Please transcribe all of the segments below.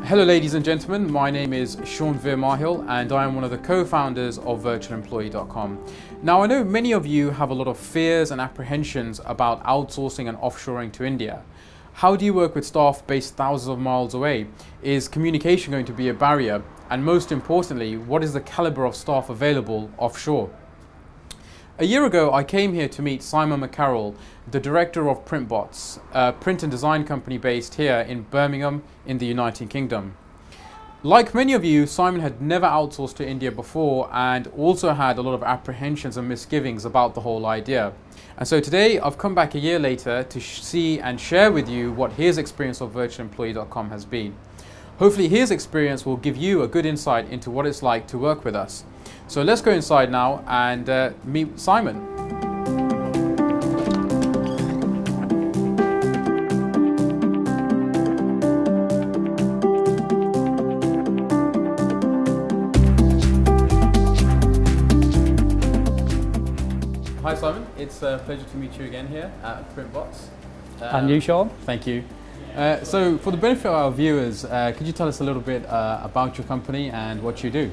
Hello ladies and gentlemen, my name is Shaunvir Mahil and I am one of the co-founders of virtualemployee.com. Now I know many of you have a lot of fears and apprehensions about outsourcing and offshoring to India. How do you work with staff based thousands of miles away? Is communication going to be a barrier? And most importantly, what is the caliber of staff available offshore? A year ago, I came here to meet Simon McCaroll, the director of Printbots, a print and design company based here in Birmingham in the United Kingdom. Like many of you, Simon had never outsourced to India before and also had a lot of apprehensions and misgivings about the whole idea. And so today I've come back a year later to see and share with you what his experience of virtualemployee.com has been. Hopefully his experience will give you a good insight into what it's like to work with us. So let's go inside now and meet Simon. Hi Simon, it's a pleasure to meet you again here at Printbots. And you, Sean? Thank you. So for the benefit of our viewers, could you tell us a little bit about your company and what you do?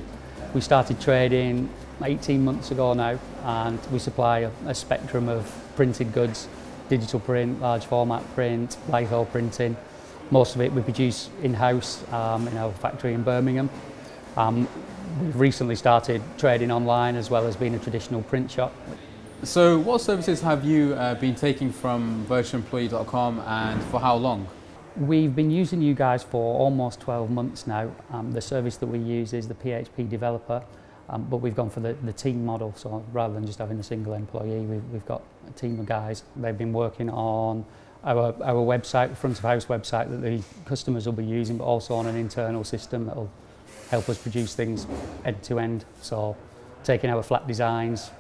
We started trading 18 months ago now, and we supply a spectrum of printed goods, digital print, large format print, litho printing. Most of it we produce in-house in our factory in Birmingham. We've recently started trading online as well as being a traditional print shop. So what services have you been taking from virtualemployee.com and for how long? We've been using you guys for almost 12 months now. The service that we use is the PHP developer, but we've gone for the team model. So rather than just having a single employee, we've got a team of guys. They've been working on our website, the front of house website that the customers will be using, but also on an internal system that will help us produce things end to end. So taking our flat designs,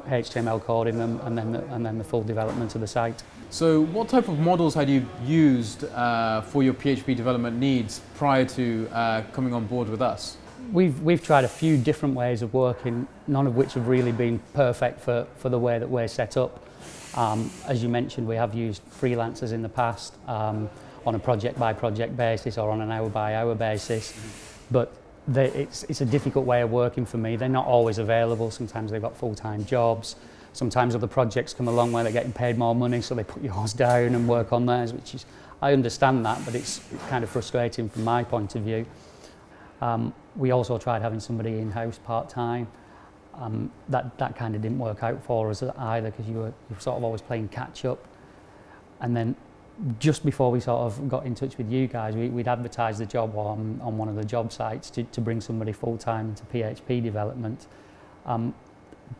HTML coding them, and then the full development of the site. So what type of models had you used for your PHP development needs prior to coming on board with us? We've tried a few different ways of working, none of which have really been perfect for the way that we're set up. As you mentioned, we have used freelancers in the past on a project by project basis or on an hour by hour basis, but it's a difficult way of working for me. They're not always available. Sometimes they've got full-time jobs. Sometimes other projects come along where they're getting paid more money, so they put yours down and work on theirs, which is, I understand that, but it's kind of frustrating from my point of view. We also tried having somebody in-house part-time. That kind of didn't work out for us either, because you were sort of always playing catch-up. And then just before we sort of got in touch with you guys, we'd advertised the job on one of the job sites to bring somebody full-time into PHP development.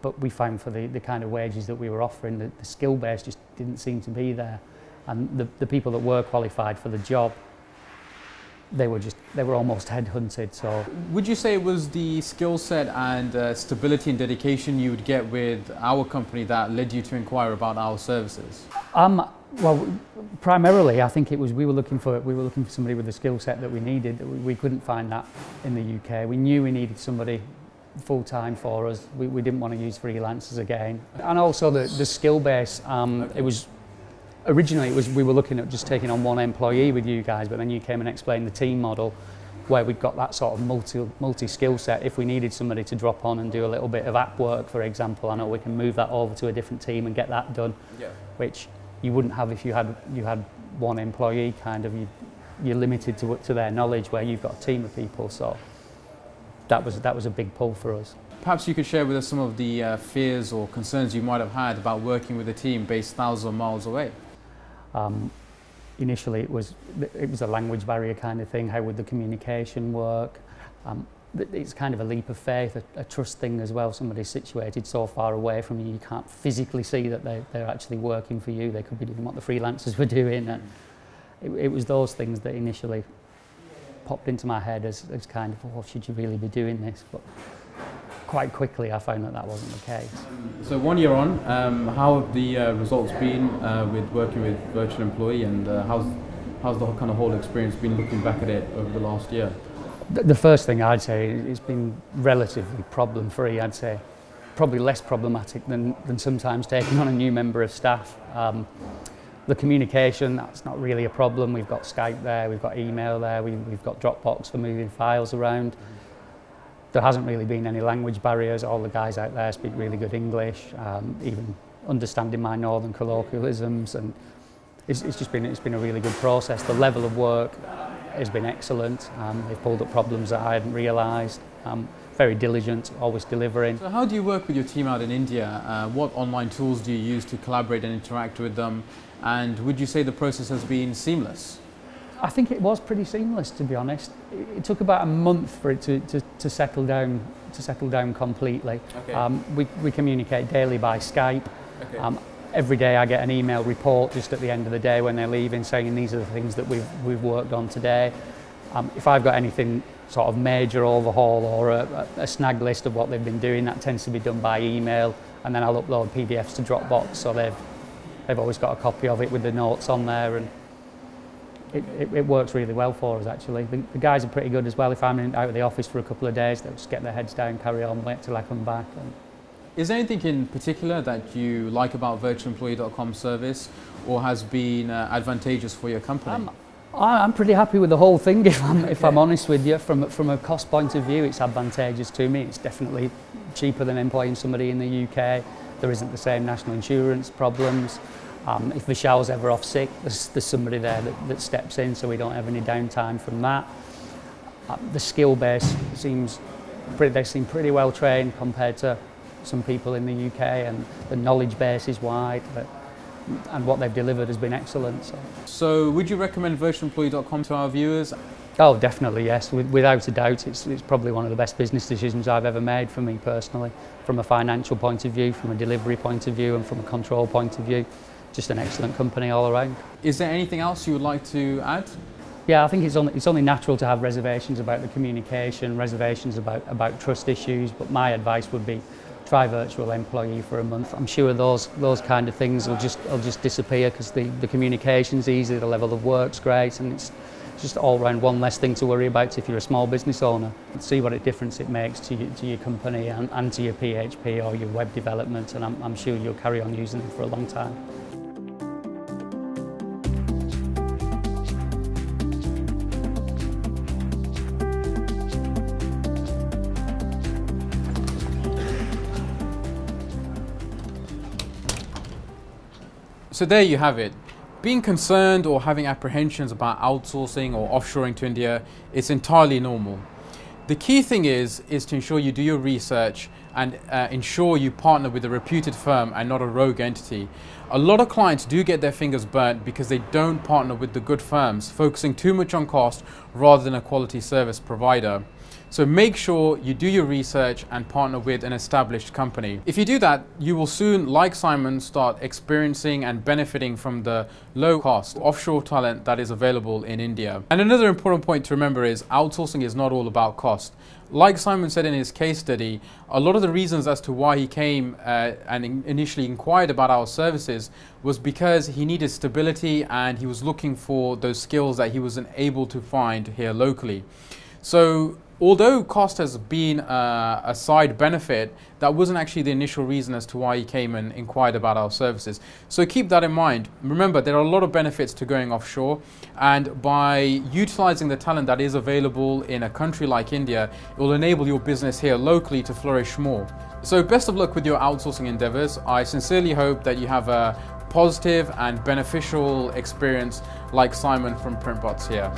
But we found for the kind of wages that we were offering, the skill base just didn't seem to be there. And the people that were qualified for the job, they were almost headhunted. So would you say it was the skill set and stability and dedication you would get with our company that led you to inquire about our services? Well, primarily I think it was we were looking for somebody with the skill set that we needed. We couldn't find that in the UK. We knew we needed somebody full-time for us. We didn't want to use freelancers again. And also the skill base, it was originally we were looking at just taking on one employee with you guys, but then you came and explained the team model where we've got that sort of multi-skill set. If we needed somebody to drop on and do a little bit of app work, for example, I know we can move that over to a different team and get that done, which you wouldn't have if you had one employee. Kind of you're limited to their knowledge, where you've got a team of people. So that was a big pull for us. Perhaps you could share with us some of the fears or concerns you might have had about working with a team based thousands of miles away. Initially it was a language barrier kind of thing. How would the communication work? It's kind of a leap of faith, a trust thing as well. Somebody's situated so far away from you, you can't physically see that they're actually working for you. They could be doing what the freelancers were doing. And it was those things that initially popped into my head as kind of, oh, should you really be doing this? But quite quickly I found that wasn't the case. So 1 year on, how have the results been with working with Virtual Employee, and how's the kind of whole experience been looking back at it over the last year? The first thing I'd say is it's been relatively problem-free. I'd say probably less problematic than sometimes taking on a new member of staff. The communication, that's not really a problem. We've got Skype there, we've got email there, we've got Dropbox for moving files around. There hasn't really been any language barriers. All the guys out there speak really good English, even understanding my northern colloquialisms, and it's been a really good process. The level of work has been excellent. They've pulled up problems that I hadn't realised. Very diligent, always delivering. So how do you work with your team out in India? What online tools do you use to collaborate and interact with them? And would you say the process has been seamless? I think it was pretty seamless, to be honest. It took about a month for it to settle down completely. Okay. We communicate daily by Skype. Okay. Every day I get an email report just at the end of the day when they're leaving, saying these are the things that we've worked on today. If I've got anything sort of major overhaul or a snag list of what they've been doing, that tends to be done by email, and then I'll upload PDFs to Dropbox, so they've always got a copy of it with the notes on there, and it works really well for us actually. The guys are pretty good as well. If I'm out of the office for a couple of days, they'll just get their heads down, carry on, wait till I come back. Is there anything in particular that you like about virtualemployee.com service, or has been advantageous for your company? I'm pretty happy with the whole thing, if I'm honest with you. From a cost point of view, it's advantageous to me. It's definitely cheaper than employing somebody in the UK. There isn't the same national insurance problems. If the shower's ever off sick, there's somebody there that steps in, so we don't have any downtime from that. The skill base they seem pretty well trained compared to some people in the UK, and the knowledge base is wide, and what they've delivered has been excellent. So would you recommend virtualemployee.com to our viewers? Oh, definitely, yes. Without a doubt, it's probably one of the best business decisions I've ever made for me personally, from a financial point of view, from a delivery point of view, and from a control point of view. Just an excellent company all around. Is there anything else you would like to add? Yeah, I think it's only natural to have reservations about the communication, reservations about trust issues, but my advice would be try Virtual Employee for a month. I'm sure those kind of things will just disappear, because the communication's easy, the level of work's great, and it's just all round one less thing to worry about if you're a small business owner. See what a difference it makes to your company and to your PHP or your web development, and I'm sure you'll carry on using them for a long time. So there you have it. Being concerned or having apprehensions about outsourcing or offshoring to India is entirely normal. The key thing is to ensure you do your research and ensure you partner with a reputed firm and not a rogue entity. A lot of clients do get their fingers burnt because they don't partner with the good firms, focusing too much on cost rather than a quality service provider. So make sure you do your research and partner with an established company. If you do that, you will soon, like Simon, start experiencing and benefiting from the low-cost offshore talent that is available in India. And another important point to remember is outsourcing is not all about cost. Like Simon said in his case study, a lot of the reasons as to why he came and initially inquired about our services was because he needed stability and he was looking for those skills that he wasn't able to find here locally. So although cost has been a side benefit, that wasn't actually the initial reason as to why he came and inquired about our services. So keep that in mind. Remember, there are a lot of benefits to going offshore, and by utilizing the talent that is available in a country like India, it will enable your business here locally to flourish more. So best of luck with your outsourcing endeavors. I sincerely hope that you have a positive and beneficial experience like Simon from Printbots here.